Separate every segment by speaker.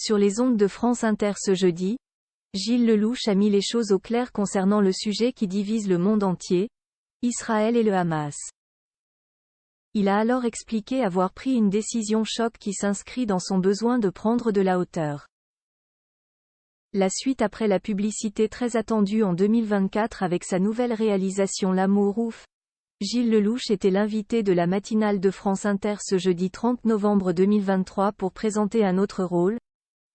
Speaker 1: Sur les ondes de France Inter ce jeudi, Gilles Lellouche a mis les choses au clair concernant le sujet qui divise le monde entier, Israël et le Hamas. Il a alors expliqué avoir pris une décision choc qui s'inscrit dans son besoin de prendre de la hauteur. La suite après la publicité très attendue en 2024 avec sa nouvelle réalisation L'amour ouf. Gilles Lellouche était l'invité de la matinale de France Inter ce jeudi 30 novembre 2023 pour présenter un autre rôle,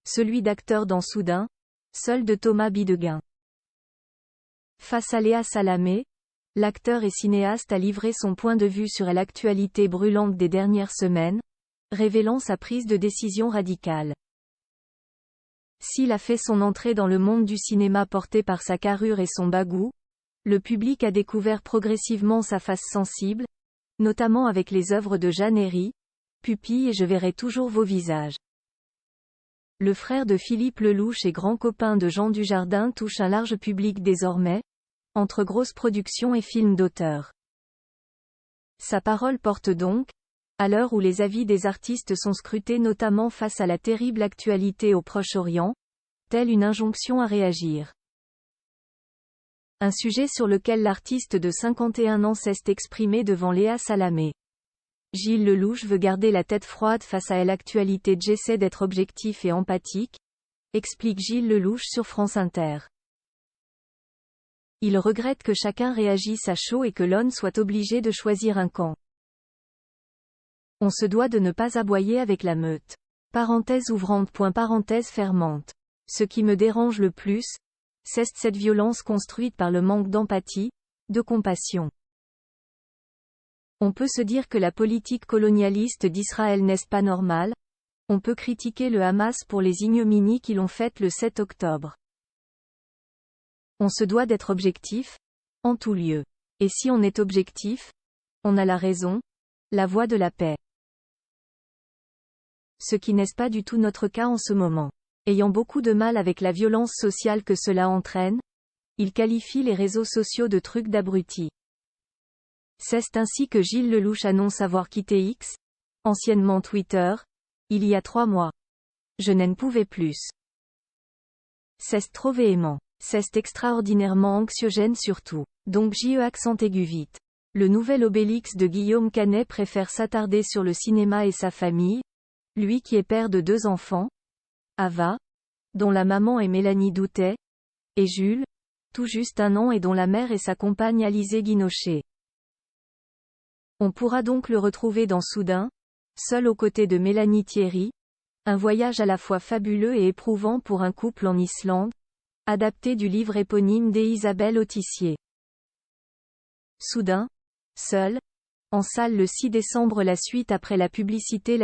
Speaker 1: celui d'acteur dans Soudain, seul de Thomas Bidegain. Face à Léa Salamé, l'acteur et cinéaste a livré son point de vue sur l'actualité brûlante des dernières semaines, révélant sa prise de décision radicale. S'il a fait son entrée dans le monde du cinéma porté par sa carrure et son bagou, le public a découvert progressivement sa face sensible, notamment avec les œuvres de Jeanne Herry, Pupille et Je verrai toujours vos visages. Le frère de Philippe Lellouche et grand copain de Jean Dujardin touche un large public désormais, entre grosses productions et films d'auteur. Sa parole porte donc, à l'heure où les avis des artistes sont scrutés notamment face à la terrible actualité au Proche-Orient, telle une injonction à réagir. Un sujet sur lequel l'artiste de 51 ans s'est exprimé devant Léa Salamé. Gilles Lellouche veut garder la tête froide face à l'actualité. J'essaie d'être objectif et empathique, explique Gilles Lellouche sur France Inter. Il regrette que chacun réagisse à chaud et que l'on soit obligé de choisir un camp. On se doit de ne pas aboyer avec la meute. Parenthèse ouvrante. Parenthèse fermante. Ce qui me dérange le plus, c'est cette violence construite par le manque d'empathie, de compassion. On peut se dire que la politique colonialiste d'Israël n'est pas normale, on peut critiquer le Hamas pour les ignominies qui l'ont faites le 7 octobre. On se doit d'être objectif, en tout lieu. Et si on est objectif, on a la raison, la voie de la paix. Ce qui n'est pas du tout notre cas en ce moment. Ayant beaucoup de mal avec la violence sociale que cela entraîne, il qualifie les réseaux sociaux de trucs d'abrutis. C'est ainsi que Gilles Lellouche annonce avoir quitté X, anciennement Twitter, il y a 3 mois. Je n'en pouvais plus. C'est trop véhément. C'est extraordinairement anxiogène surtout. Donc accent aigu vite. Le nouvel Obélix de Guillaume Canet préfère s'attarder sur le cinéma et sa famille, lui qui est père de 2 enfants, Ava, dont la maman est Mélanie Doutet, et Jules, tout juste 1 an et dont la mère est sa compagne Alizée Guinochet. On pourra donc le retrouver dans Soudain, seul aux côtés de Mélanie Thierry, un voyage à la fois fabuleux et éprouvant pour un couple en Islande, adapté du livre éponyme d'Isabelle Autissier. Soudain, seul, en salle le 6 décembre. La suite après la publicité.